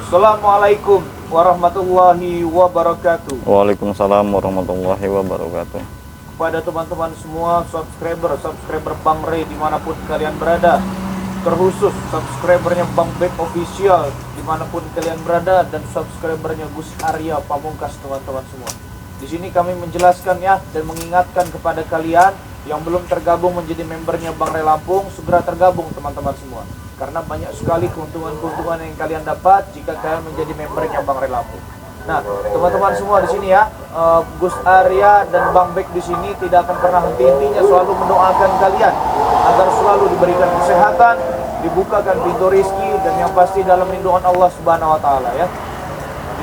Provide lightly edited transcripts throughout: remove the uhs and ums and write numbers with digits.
Assalamualaikum warahmatullahi wabarakatuh. Waalaikumsalam warahmatullahi wabarakatuh. Kepada teman-teman semua subscriber Bang Ray dimanapun kalian berada, terkhusus subscribernya Bang Bek Official dimanapun kalian berada, dan subscribernya Gus Arya Pamungkas, teman-teman semua. Di sini kami menjelaskan ya dan mengingatkan kepada kalian yang belum tergabung menjadi membernya Bang Ray Lampung, segera tergabung teman-teman semua. Karena banyak sekali keuntungan-keuntungan yang kalian dapat jika kalian menjadi membernya Bang Ray Lampung. Nah, teman-teman semua di sini ya, Gus Arya dan Bang Bek di sini tidak akan pernah henti-hentinya selalu mendoakan kalian agar selalu diberikan kesehatan, dibukakan pintu rezeki, dan yang pasti dalam lindungan Allah Subhanahu wa taala ya.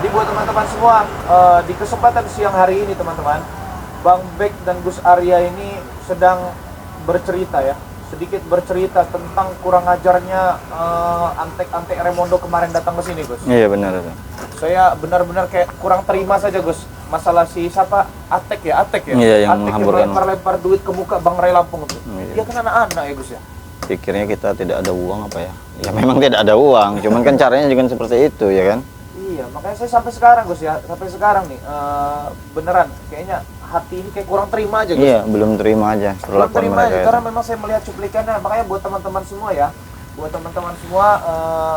Jadi buat teman-teman semua, di kesempatan siang hari ini teman-teman, Bang Bek dan Gus Arya ini sedang bercerita ya, sedikit bercerita tentang kurang ajarnya antek-antek Raimondo kemarin datang ke sini, Gus. Iya benar. Saya benar-benar kayak kurang terima saja, Gus, masalah si siapa Atek ya. Iya, yang Atek menghamburkan, yang lempar duit ke muka Bang Ray Lampung itu. Iya. Dia kan anak-anak ya, Gus ya. Pikirnya kita tidak ada uang apa ya? Ya memang tidak ada uang, cuman kan caranya juga seperti itu ya kan? Iya, makanya saya sampai sekarang, Gus ya, sampai sekarang nih beneran kayaknya hati ini kayak kurang terima aja, Gus. Iya, belum terima aja Kurang perlakuan terima mereka aja, itu. karena memang saya melihat cuplikannya. Makanya buat teman-teman semua ya,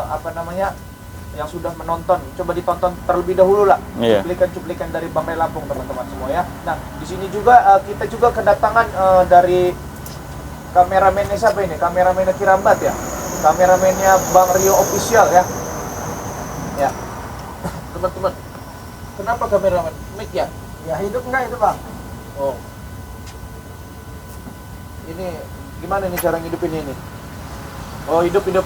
apa namanya, yang sudah menonton, coba ditonton terlebih dahulu lah Iya. cuplikan-cuplikan dari Bang Ray Lampung, teman-teman semua ya. Nah, di sini juga kita juga kedatangan dari kameramennya siapa ini? Kameramennya Kirambat ya. Kameramennya Bang Rio Official ya. Ya. Teman-teman. Kenapa kameramen? Mic ya? Ya hidup enggak itu bang? Oh. Ini gimana nih cara ngidupin ini? Oh, hidup ya.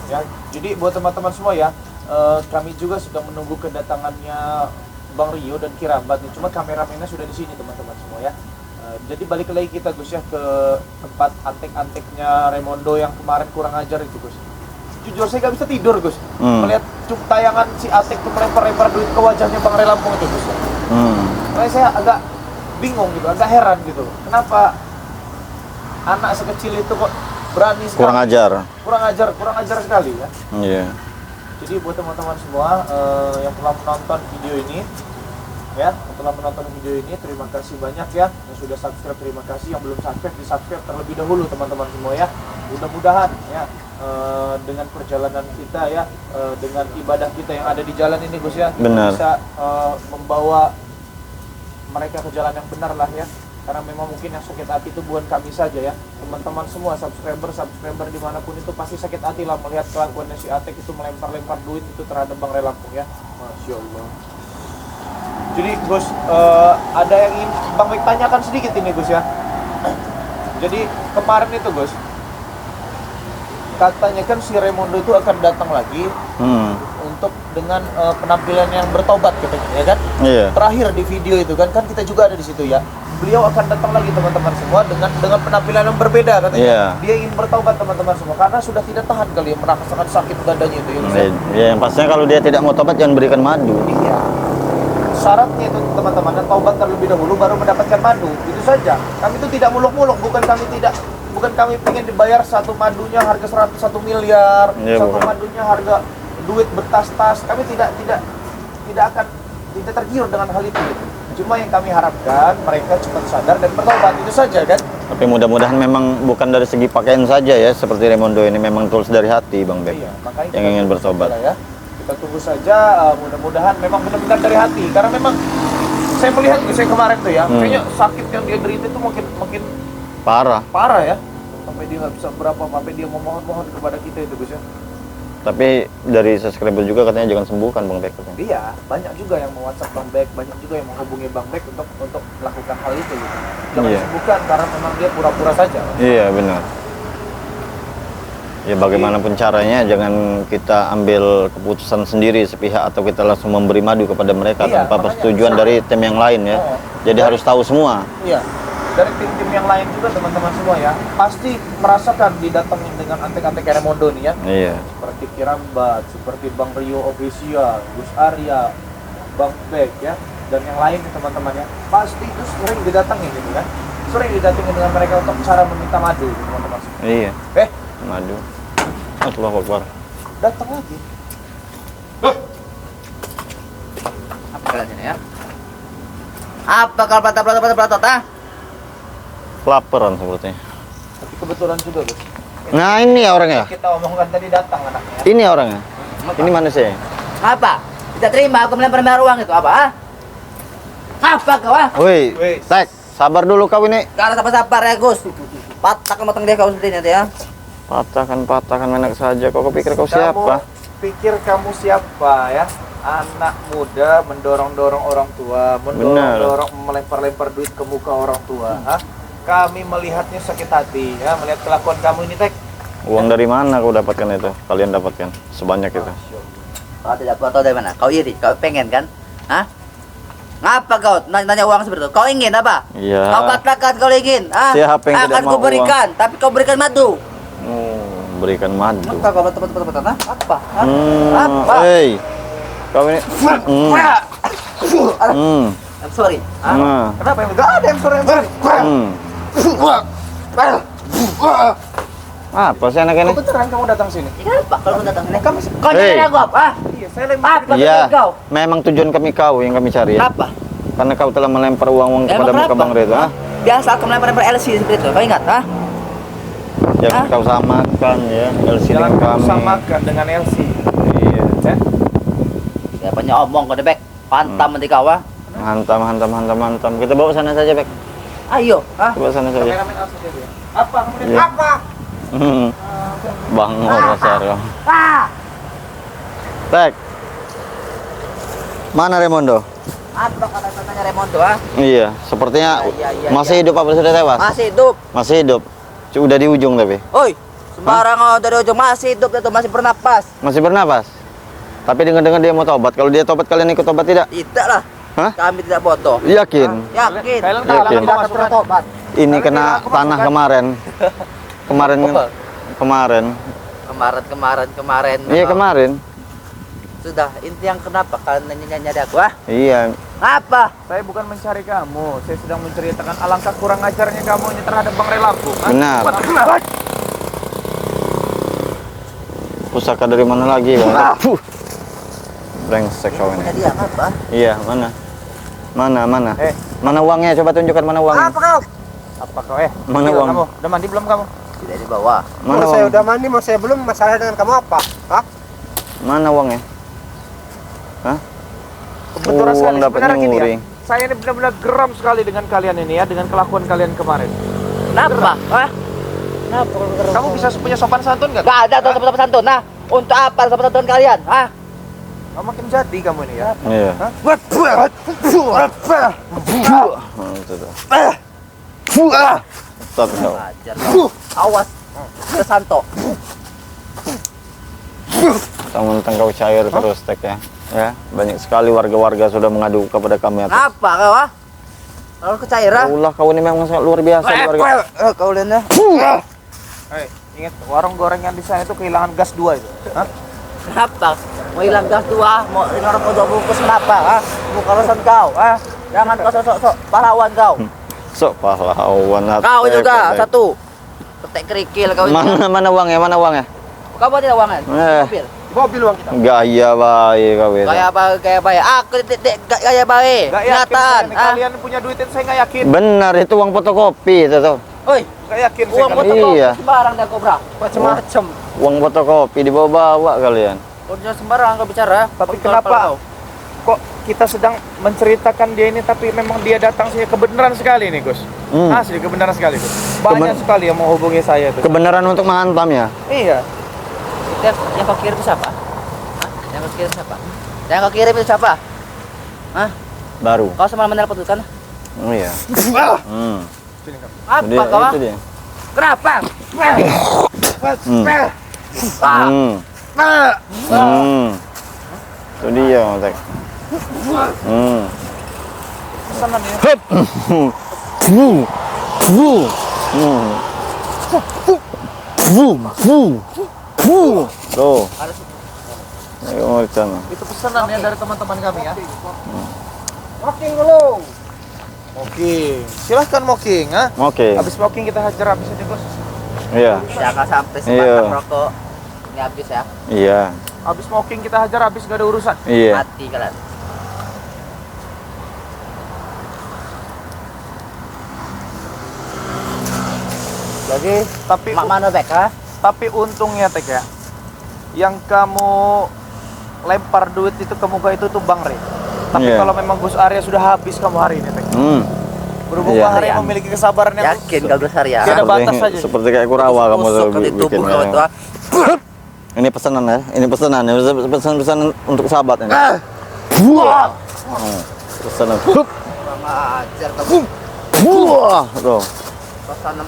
Ya. Jadi buat teman-teman semua ya, kami juga sedang menunggu kedatangannya Bang Rio dan Kirambat nih. Cuma kameramennya sudah di sini, teman-teman semua ya. Jadi balik lagi kita, Gus ya, ke tempat antek-anteknya Raimondo yang kemarin kurang ajar itu, Gus. Jujur saya gak bisa tidur, Gus, melihat tayangan si Atek tuh melempar-lempar duit ke wajahnya Bang Ray Lampung itu, Gus. Makanya saya agak bingung gitu, agak heran gitu. Kenapa anak sekecil itu kok berani sekali? Kurang ajar sekali ya. Iya. Jadi buat teman-teman semua yang telah menonton video ini ya, terima kasih banyak ya. Yang sudah subscribe terima kasih, yang belum subscribe di subscribe terlebih dahulu teman-teman semua ya. Mudah-mudahan ya dengan perjalanan kita ya, dengan ibadah kita yang ada di jalan ini, Gus ya, kita bisa membawa mereka ke jalan yang benar lah ya. Karena memang mungkin yang sakit hati itu bukan kami saja ya, teman-teman semua subscriber dimanapun itu pasti sakit hati lah melihat kelakuannya si Atek itu melempar-lempar duit itu terhadap Bang Ray Lampung ya. Masya Allah. Jadi Gus, ada yang ingin Bang Bek tanyakan sedikit ini, Gus ya. Jadi kemarin itu, Gus, katanya kan si Raimondo itu akan datang lagi untuk dengan penampilan yang bertobat katanya ya kan? Iya. Terakhir di video itu kan kita juga ada di situ ya. Beliau akan datang lagi teman-teman semua dengan penampilan yang berbeda katanya. Iya. Dia ingin bertobat teman-teman semua karena sudah tidak tahan kali ya, merasakan sakit dadanya itu ya. Iya, yang pastinya kalau dia tidak mau tobat jangan berikan madu. Iya. Syaratnya itu teman-teman, dan taubat terlebih dahulu baru mendapatkan madu. Itu saja. Kami itu tidak muluk-muluk, bukan kami pengen dibayar satu madunya harga 1 miliar, Ya, satu bukan. madunya harga duit bertas-tas. Kami tidak tergiur dengan hal itu gitu. Cuma yang kami harapkan mereka cepat sadar dan bertobat, itu saja kan. Tapi mudah-mudahan memang bukan dari segi pakaian saja ya, seperti Raimondo ini memang tulus dari hati Bang Bek. Iya, makanya yang ingin bertobat. Ya. Kita tunggu saja, mudah-mudahan memang benar-benar dari hati. Karena memang saya melihat saya kemarin tuh ya, kayaknya sakit yang dia derita itu makin parah ya. Sampai dia nggak bisa sampai dia memohon-mohon kepada kita itu, Gus ya. Tapi dari subscriber juga katanya jangan sembuhkan Bang Bek katanya. Iya, banyak juga yang mau WhatsApp Bang Bek, banyak juga yang menghubungi Bang Bek untuk melakukan hal itu gitu. Jangan Iya. sembuhkan karena memang dia pura-pura saja. Iya benar. Ya bagaimanapun caranya jangan kita ambil keputusan sendiri sepihak atau kita langsung memberi madu kepada mereka Iya, tanpa makanya persetujuan dari tim yang lain ya. Jadi harus tahu semua. Iya. Dari tim-tim yang lain juga teman-teman semua ya, pasti merasakan didatengin dengan antek-antek Raimondo nih ya. Iya. Seperti Kirambat, seperti Bang Rio Official, Gus Arya, Bang Bek ya, dan yang lain teman-teman ya. Pasti itu sering didatengin gitu kan. Sering didatengin dengan mereka untuk cara meminta madu teman-teman semua. Iya. Eh, Madu. Allahu Akbar. datang lagi. Apa kalian ini ya? Apa kalau pelatot ah? Kelaparan sepertinya. Tapi kebetulan juga Gus. Nah ini ya orangnya. Kita omongkan tadi datang anaknya. Ini orangnya. Ini manusia. Apa? Tidak terima aku melempar uang itu apa ah? Apa kau ah? Woi, Woi. Tek, sabar dulu kau ini. Kalau sabar ya Gus. Patahkan motong dia kau seperti ini ya. Patahkan enak saja. Kau kepikir kau siapa? Pikir kamu siapa ya? Anak muda mendorong-dorong orang tua, mendorong-dorong melempar-lempar duit ke muka orang tua. Hah? Kami melihatnya sakit hati ya, melihat kelakuan kamu ini, Tek. Uang dari mana kau dapatkan itu? Kalian dapatkan sebanyak itu. Kau tidak tahu dari mana? Kau iri, kau pengen kan? Hah? Ngapa kau nanya uang seperti itu? Kau ingin apa? Iya. Kau katakan kau ingin. Ah? Siapa yang tidak akan mau kau berikan, tapi kau berikan madu. Berikan madu. Apa kau betul-betul apa? Hah? Apa? Hei, kau ini. I'm sorry. Ah? Nah. Kenapa yang enggak ada yang sore yang sore? Apa sih anak ini? Kok beneran kamu datang sini? Kenapa kalau kau datang sini? Kamu Kau Hey. nyari aku apa? Ah? iya, saya lagi Apa Iya, tujuan kau? memang tujuan kami kau yang kami cari ya. Apa? Karena kau telah melempar uang kepada muka Bang Redo. Ah? Biasa aku melempar LC seperti itu. Kau ingat? Ah? Jangan kau samakan ya, LC Jangan dengan kamu kami. samakan dengan LC. Iya. Ya? Ya banyak omong kau debek. Pantam nanti kau ah. Hantam. Kita bawa sana saja, Bek. Ayo. Ah? Coba sana saja. Kameramen Alsa dia. Apa? Kemudian Iya. apa? Bang dasar kau. Ah! Tek. Mana Remondo? Apa kata-katanya Remondo ah? Iya, sepertinya Iya. masih hidup apa sudah tewas? Masih hidup. Masih hidup. Udah di ujung tapi. Oi, sembarangan dari ujung masih hidup itu masih bernapas. Masih bernapas. Tapi dengar-dengar dia mau tobat. Kalau dia tobat kalian ikut tobat tidak? Tidak lah. Hah? Kami tidak bodoh. Yakin? Yakin. Kalian Yakin. tahu Tidak masuk pernah tobat. Ini kena tanah kemarin. Kemarin. Iya kemarin. Sudah, inti yang kenapa kalian nanya-nanya aku ah? Iya. Apa? Saya bukan mencari kamu, saya sedang menceritakan alangkah kurang ajarnya kamu ini terhadap Bang Ray Lampung. Hah? Benar. Pusaka dari mana lagi, Bang? Brengsek kau Punya ini. dia apa? Iya, mana? Mana? Eh. Mana uangnya? Coba tunjukkan mana uangnya. Apa kau? Apa kau Mana Gila, uang? kamu? Udah mandi belum kamu? Tidak dibawa. Mana Saya uang? udah mandi, mau saya belum. Masalah dengan kamu apa? Hah? Mana uangnya? Hah? Kebetulan Uang sekali dapat sebenarnya gini nyuri. ya. Saya ini benar-benar geram sekali dengan kalian ini ya, dengan kelakuan kalian kemarin. Kenapa? Ah? Kamu bisa punya sopan santun nggak? Gak ada tuh sopan santun. Nah, untuk apa sopan santun kalian? Ah? Kamu makin jadi kamu ini ya. Iya. Hah? Itu tuh. Stop kau. Ajar kau. Awas. Kesanto. Mentang-mentang kau cair terus Tek ya. Ya, banyak sekali warga-warga sudah mengadu kepada kami atas. Apa kau ah? Kalau kecairan? Allah, kau ini memang sangat luar biasa di warga. Kau lihat ya. Hei, ingat warung gorengan di sana itu kehilangan gas 2 itu. Hah? Kenapa? Mau hilang gas dua, mau hilang rokok 2 bungkus kenapa? Ah? Bukan urusan kau, ah? Jangan kau sok-sok pahlawan kau. Sok pahlawan. Kau Tek, juga Tek. satu. Petek kerikil kau itu. Mana uangnya? Mana uangnya? Kau bawa tidak uangan? Mobil. Mobil uang kita. Gaya baik kau itu. Gaya baik. Aku tidak gaya baik. Nggak yakin Kenyataan. saya nih, Ah? kalian punya duit itu saya nggak yakin. Benar, itu uang fotokopi itu tuh. Oi, Nggak yakin saya. uang kalau- fotokopi Iya. sembarang dah kobra. Macam-macam. Uang fotokopi dibawa-bawa kalian. Kau jangan sembarang kau bicara. Tapi Kontol kenapa kau. kok kita sedang menceritakan dia ini tapi memang dia datang sini kebenaran sekali nih Gus. Asli kebenaran sekali Gus. Banyak sekali yang menghubungi saya tuh. Kebenaran untuk menghantam ya. Iya. Yang kau kirim itu siapa? Hah? Yang kau kirim siapa? Yang kau kirim itu siapa? Hah? Baru. Kau sama menelpon itu kan? Oh iya. Hmm. Apa Itu dia, kau? ah? itu dia. Kenapa? Itu dia, Tek. Pesanan ya. Tuh. Ayo makan. Itu pesanan ya dari teman-teman kami ya. Walking dulu. Moking. Silahkan moking, ha? Oke. Habis moking kita hajar habis aja Gus. Iya. Jangan sampai Iya. sebatang rokok. Ini habis ya. Iya. Habis smoking kita hajar, habis gak ada urusan. Iya. Mati kalian. Jadi Tapi mak mana Bek, ha? tapi untungnya Tek ya, yang kamu lempar duit itu ke muka itu tuh Bang Rey. Tapi Iya. kalau memang Gus Arya sudah habis kamu hari ini Tek. Berhubung Iya. Bang Arya memiliki kesabaran yang Yakin kalau besar ya. Gak ada batas aja. Seperti kayak Kurawa kamu tuh Tusuk di tubuh kau itu, ha? Ini pesanan ya. Ini pesanan. Ini pesanan untuk sahabat ini. Pesanan. Kurang ajar kamu. Wah, tuh. Pesanan.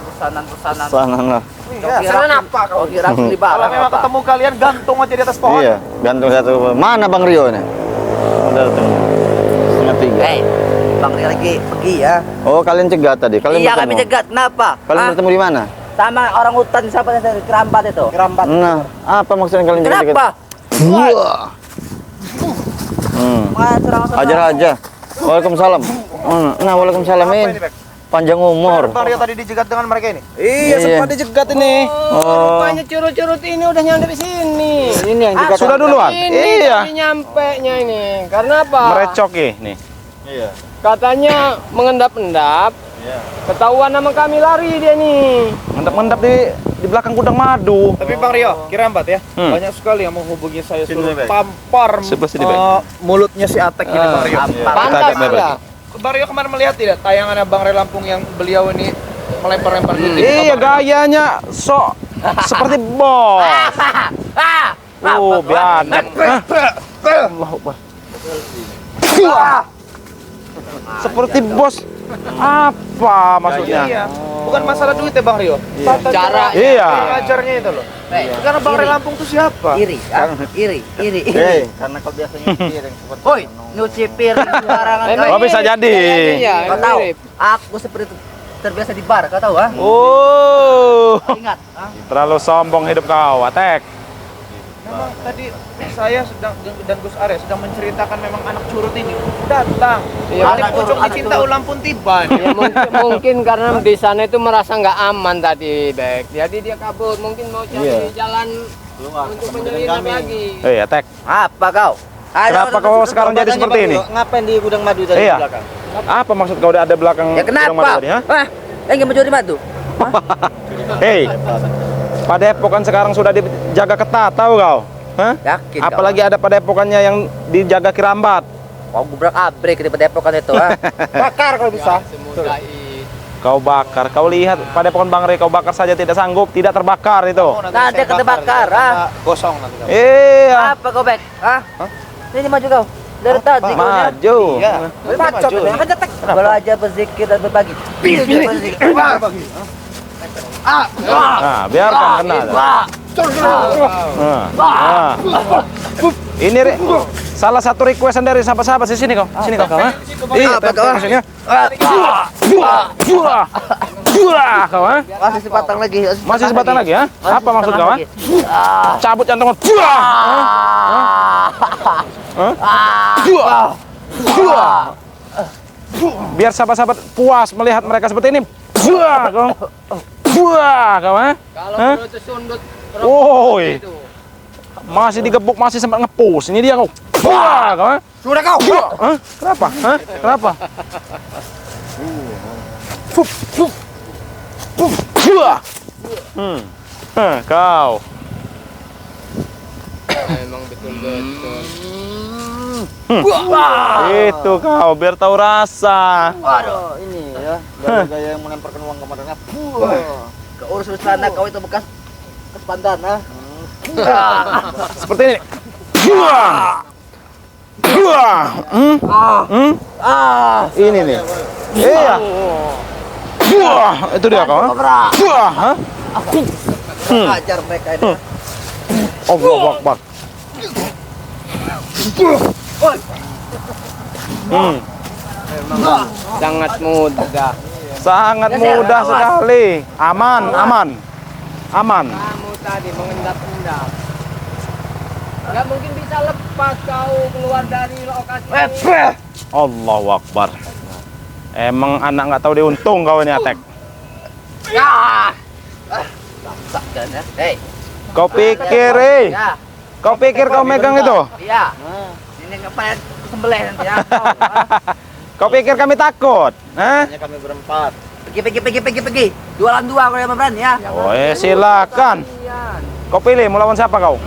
Pesanan lah. Iya. Pesanan apa kau? Kira beli Kalau barang memang apa? ketemu kalian gantung aja di atas pohon. Iya, gantung satu. Mana Bang Rio ini? Udah datang. Setengah 3. Hei, Bang Ria lagi pergi ya. Oh, kalian cegat tadi. Kalian Iya bertemu. kami cegat, kenapa? Kalian Hah? bertemu di mana? Sama orang hutan siapa yang kerambat itu? Kerambat. Nah, apa maksudnya kalian cegat? Kenapa? Wah. Ajar aja. Waalaikumsalam. Nah, waalaikumsalam Apa Min. ini, Bek? Panjang umur. Bang Ria tadi dijegat dengan mereka ini. Iya. Sempat dijegat ini. Oh. Rupanya curut-curut ini udah nyampe di sini. Ini yang dijegat. Sudah duluan? Ini Iya. Nyampe nya ini. Karena apa? Merecoki nih. Iya. Katanya mengendap-endap. Ketahuan nama kami lari dia nih. Mendap-mendap di belakang gudang madu. Tapi Bang Rio, Kirambat ya, banyak sekali yang menghubungi saya suruh Bek. tampar Sebelah sini, Bek. mulutnya si Atek ini Bang Rio. Pantas ya. Bang Rio kemarin melihat tidak tayangannya Bang Ray Lampung yang beliau ini melempar-lempar duit di muka Iya, Bang Rio? gayanya sok seperti bos. Biadab. Allahu Akbar. Seperti bos. Apa maksudnya? Iya, bukan masalah duit ya Bang Rio. Tata Cara. Iya. ngajarnya itu loh. Karena Bang Ray Lampung itu siapa? Iri, iri. Karena kau biasanya piring seperti Woi, nyuci piring sembarangan Emang kau. Oh, bisa jadi. Iya, Kau tahu, mirip. aku seperti itu terbiasa di bar, kau tahu, ha? Oh, Ingat, ha? terlalu sombong hidup kau, Atek. Memang tadi saya sedang dan Gus Arya sedang menceritakan memang anak curut ini datang. Iya, Anak anak pucuk curut, anak dicinta curut. ulang pun tiba. Ya, mungkin karena di sana itu merasa nggak aman tadi, Bek. Jadi dia kabur, mungkin mau cari jalan untuk menyelinap lagi. Atek. Apa kau? Ayo, Kenapa kau sekarang jadi seperti ini? Ngapain di gudang madu tadi Iya. di belakang? Apa maksud kau ada belakang Ya gudang madu kenapa? tadi, ha? Hah? Ingin mencuri madu? Hei, Padepokan sekarang sudah dijaga ketat, tahu kau? Hah? Yakin kau? Apalagi ada padepokannya yang dijaga Kirambat. Kau gubrak abrik di padepokan itu, ha? Bakar kalau bisa. Semudah itu. Kau bakar, kau lihat padepokan Bang Rey, kau bakar saja tidak sanggup, tidak terbakar itu. Nanti saya kena bakar, karena gosong nanti. Kamu. Iya, Apa kau, Bek? Hah? Ini maju kau. Dari tadi kau nya. maju. Iya. Bacot Maju. ini. Belajar berzikir dan berbagi. Berzikir. Nah, biarkan kena. Nah. Ini salah satu requestan dari sahabat-sahabat di sini kau. Sini kau. Ha? Iya, Apa kau? maksudnya. Kau, ha? Masih sebatang lagi. Masih sebatang lagi, ha? Apa maksud kau, ha? Cabut jantung. Biar sahabat-sahabat puas melihat mereka seperti ini. Kau. Kau, ha? Kalau Hah? perlu sundut Woi. Masih digebuk, masih sempat ngepus. Ini dia kau. Kau, ha? Sudah kau. Hah? Kenapa? Hah? Kenapa? Kau. memang betul-betul. Itu kau biar tahu rasa. Waduh, ini ya. Gaya yang melemparkan uang ke mereka. Keurus sana kau itu bekas pandan, ha? Seperti ini. Ini nih. Iya. Itu dia kau. Hah? Ajar mereka ini. Allahu Akbar. Sangat mudah. Sangat mudah sekali. Aman. Kamu tadi mengendap-endap. Nggak mungkin bisa lepas kau keluar dari lokasi ini. Allahu Akbar. Emang anak nggak tahu diuntung kau ini, Atek. Sakdan ya. Hei. Kau pikir, Ya. Kau pikir kau megang itu? Iya. Ini ngapain sembelih nanti ya. Kau pikir kami takut? Hah? Hanya kami berempat. Pergi. Jualan dua kalau yang berani ya. Oh, silakan. Kau pilih mau lawan siapa kau?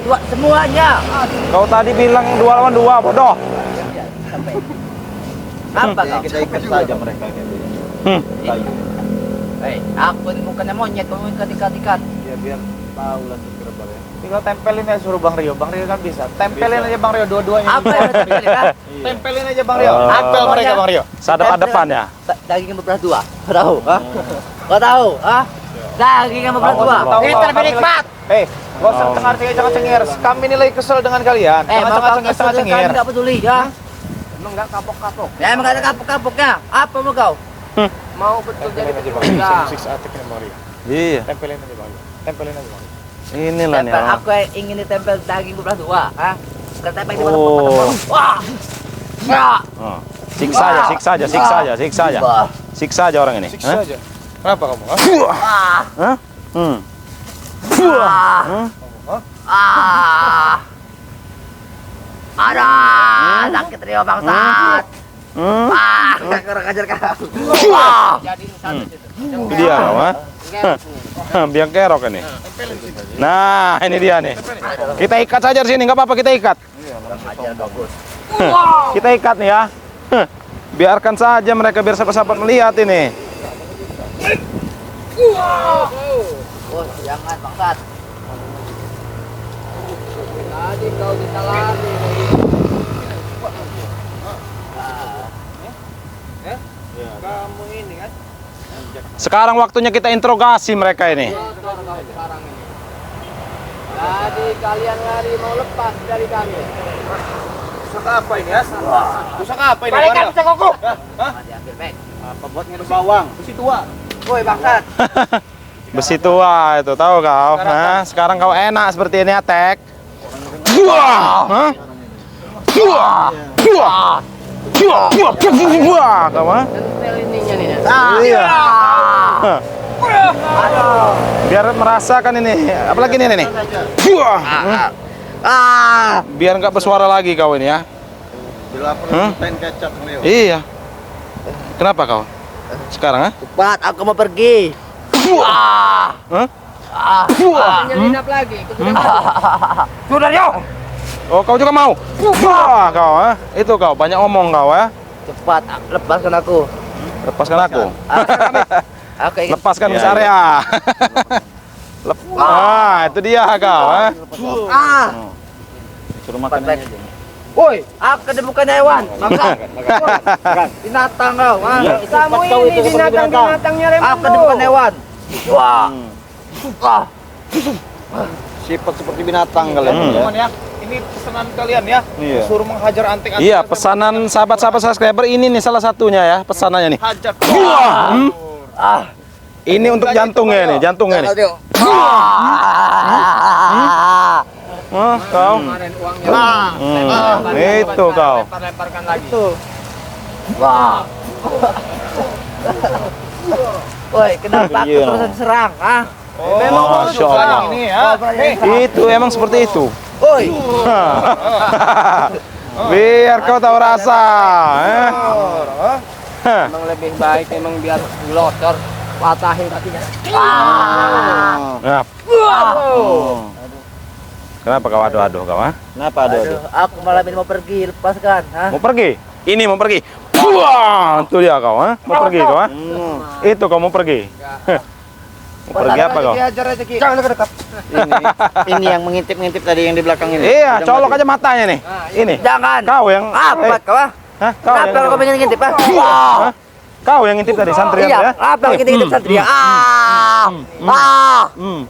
Dua semuanya. Kau tadi bilang 2 lawan 2, bodoh. Apa kau? Kita ikat saja mereka. Hmm. Aku ini bukannya monyet, kamu ikat. Ya biar tahu lah subscriber ya. Tinggal tempelin aja suruh Bang Rio. Bang Rio kan bisa. Tempelin aja Bang Rio dua-duanya. Apa yang tempelin ya? Tempelin aja Bang Rio. Oh. Tempel mereka Bang Rio. Sadap-depan ya. Daging yang berbelah dua. Kau tahu? Hah? Kau tahu? Hah? Daging yang berbelah dua. Ini terlebih nikmat. Gak usah jangan cengir. Kami ini lagi kesel dengan kalian. Jangan cengir. Kami nggak peduli ya. Emang nggak kapok-kapok. Ya emang ada kapok-kapoknya. Apa mau kau? Mau betul jadi petugas. Iya. Tempelin aja Bang Rio. Tempelin aja Bang Rio. Inilah nih. Tempel. orang. Aku yang ingin ditempel daging berbelah dua. Hah? Bukan tempel di Oh. Wah. Ya. Oh. Siksa aja orang ini. Siksa aja. Kenapa kamu? Hah? Hah? Hmm. Ada sakit Rio bangsat. Kurang ajar kau. Jadi satu situ. Itu dia kau, ha? Biang kerok ini. Nah, ini dia nih. Kita ikat saja di sini, nggak apa-apa kita ikat. Ajar bagus. Kita ikat nih ya. Biarkan saja mereka biar sahabat-sahabat melihat ini. Oh, jangan bangsat. Tadi kau bisa lari. Kamu ini kan Sekarang waktunya kita interogasi mereka ini. kotor kau sekarang ini. Tadi kalian lari mau lepas dari kami. Pusaka apa ini ya? Pusaka apa ini? Balikan pusakaku. Diambil, Mek. Apa buat ngeduk bawang? Besi tua. Woi, bangsat. Besi tua itu, tahu kau? Nah, sekarang kau enak seperti ini, attack. Hah? Kau mah? Tempel ininya nih. Iya. Biar merasakan ini. Apalagi ini nih. Biar nggak bersuara lagi kau ini ya. Bila perlu main kecap Rio. Iya. Kenapa kau? Sekarang, ha? Cepat, aku mau pergi. Hah? Menyelinap lagi. Sudah, Rio. Oh, kau juga mau? Wah, kau, ha? Itu kau, banyak omong kau, ya? Cepat, lepaskan aku. Lepaskan aku. Aku ingin Lepaskan ke area. Itu dia kau, ha? Suruh makan Cepat, aja. Woi, aku ini bukan hewan, bangsat. Binatang kau, ha? Kamu ini binatang-binatangnya Raimundo. Aku ini bukan hewan. Wah. Wah. Sifat seperti binatang kalian ya. Teman ya. Ini pesanan kalian ya. Iya. Suruh menghajar anting-anting. Iya, pesanan sahabat-sahabat subscriber ini nih salah satunya ya, pesanannya nih. Hajar. Ini untuk jantungnya nih, jantungnya nih. Kau. Kemarin uangnya. Itu kau. Lempar-lemparkan lagi. Wah. Woi, kenapa aku Iya. terus diserang, ha? Memang Masya Allah. ini ya. Itu emang seperti itu. Woi. Biar kau tahu rasa. Emang lebih baik emang biar glosor patahin kakinya. Nah. Kenapa kau aduh-aduh kau, ha? Kenapa ada? Aduh, aku malam ini mau pergi, lepaskan, ha? Mau pergi? Ini mau pergi. Wah, itu dia kau, ha? Mau pergi kau, ha? Itu kau mau pergi. Mau pergi apa kau? Diajar aja Ki. Jangan dekat-dekat. Ini yang mengintip-ngintip tadi yang di belakang ini. Iya, colok aja matanya nih. Ini. Jangan. Kau yang Apa kau, ha? Hah? Kau Kenapa yang kau pengen ngintip, ha? Hah? Kau yang ngintip tadi santrian Iya, ya? apa yang ngintip santri, ya? Hmm.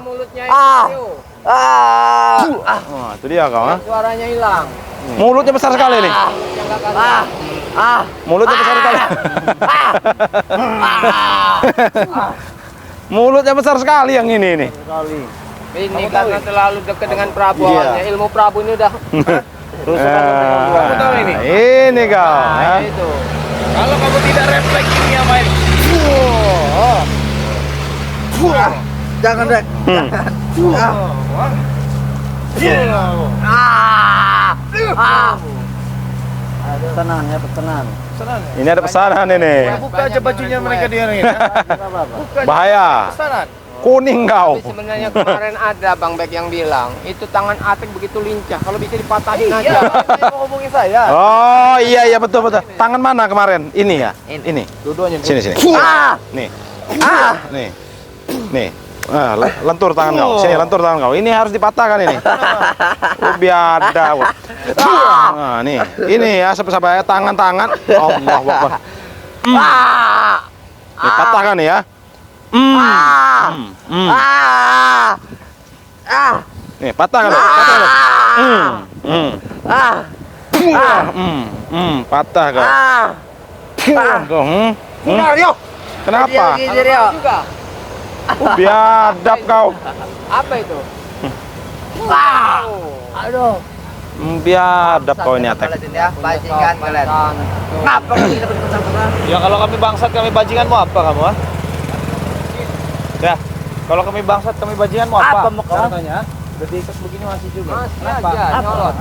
Mulutnya Ah. itu. Wah, itu dia kau, ha? Suaranya hilang. Mulutnya besar sekali nih. Yang enggak kan. Mulutnya besar sekali. Mulutnya besar sekali yang ini nih. Ini karena terlalu dekat dengan Prabu Iya. awalnya. Ilmu Prabu ini udah Kamu tahu ini? Ini kau. ya. itu. Kalau kamu tidak refleks ini ya main. Jangan, Rek. Pesanan ya, pesanan. Pesanan ya? Ini ada pesanan ini. Buka aja bajunya mereka dia nih. Buka aja Bahaya. pesanan. Kuning kau. Tapi sebenarnya kemarin ada Bang Bek yang bilang itu tangan Atik begitu lincah, kalau bisa dipatahin Iya, aja. mau hubungi saya. Oh iya betul. Tangan mana kemarin? Ini ya. Ini. Dua-duanya. Sini. Nih. Nih. Nih. Lentur tangan kau. Sini lentur tangan kau. Ini harus dipatahkan ini. Oh, biadab. Nah, nih. Ini ya sampai tangan-tangan. Allah Akbar. Nih patahkan nih ya. Nih patahkan. Patah kau. Kenapa? Juga. Biadab kau. Apa itu? Aduh. Biadab kau ini Atek. Ya, bajingan kalian. Kenapa kalian dapat pesan-pesan? Ya kalau kami bangsat kami bajingan mau apa kamu ah? Ya, kalau kami bangsat kami bajingan mau apa? Apa mau kau? Contohnya, udah diikat begini masih juga. Masih Kenapa? aja, Apa? nyolot.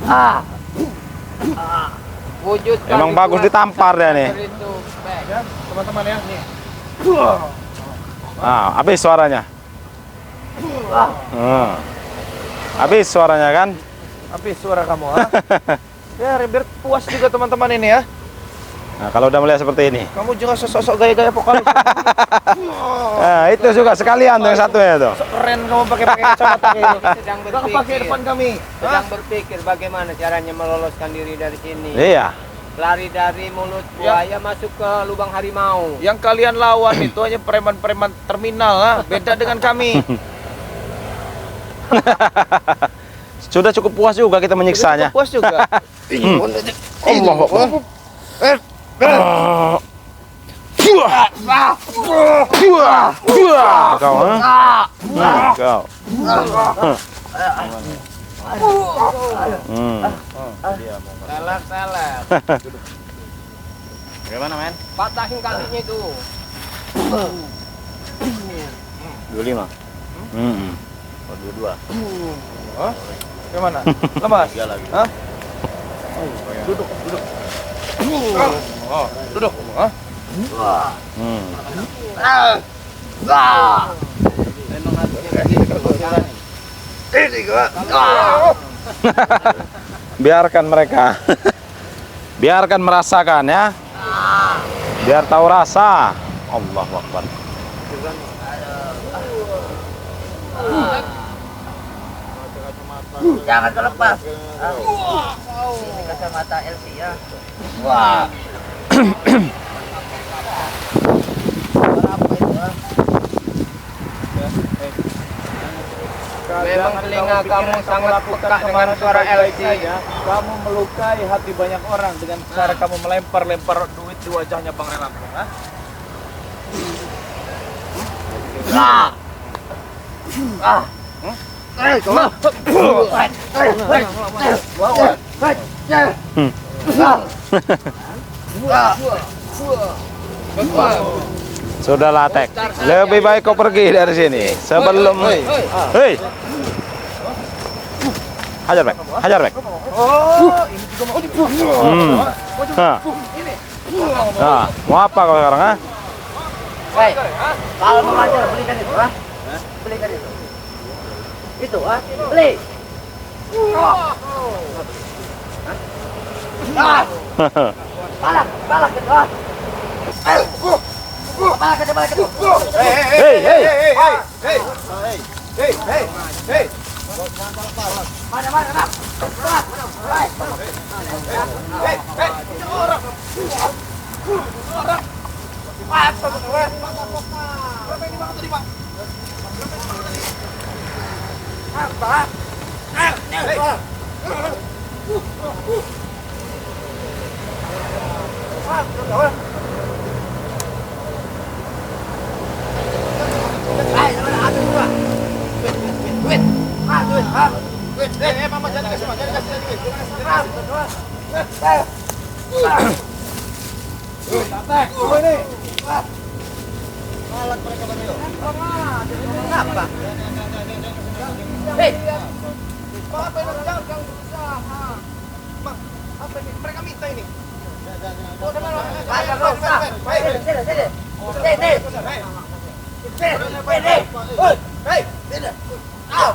Hah? Wujud Emang bagus ditampar dia nih. Itu, Bek. Ya, teman-teman ya, nih. Habis suaranya. Habis suaranya kan? Habis suara kamu ah. Ya, biar puas juga teman-teman ini ya. Nah, kalau udah melihat seperti ini. Kamu juga sosok gaya-gaya vokalis. Nah, itu juga sekalian tuh yang satunya tuh. Sok keren kamu pakai kacamata kayak gitu. Sedang Gak pakai depan kami. Sedang berpikir bagaimana caranya meloloskan diri dari sini. Iya. Lari dari mulut buaya masuk ke lubang harimau. Yang kalian lawan itu hanya preman-preman terminal ah. Beda dengan kami. Sudah cukup puas juga kita menyiksanya. Puas juga. Allah Akbar. Kau, ha? Kau. Teler. Bagaimana men? Patahin kakinya itu. 25. Oh, 22. Hah? Gimana? Lemas? 3 lagi. Hah? Duduk. Oh, duduk. Hah? Biarkan mereka. Biarkan merasakan ya. Biar tahu rasa. Allahu Akbar. Jangan terlepas. Ini kacamata LC ya. Memang telinga kamu sangat peka dengan suara LC. Kamu melukai hati banyak orang dengan cara kamu melempar-lempar duit di wajahnya Bang Ray Lampung. Hah? Sudahlah Tek. Lebih baik kau pergi dari sini sebelum. Hei. Hajar Bek. Oh, ini juga mau dipukul. Nah, mau apa kau sekarang, ha? Hei, kalau mau belajar belikan itu, ah. Belikan itu. Itu, ah. Beli. Balak gitu, ah. Balak gitu. Hei. Mana. Kenapa? Hei, Bayar kau, sah. Sini, sini, sini. Sini. Sini, sini. Hei, sini. Au.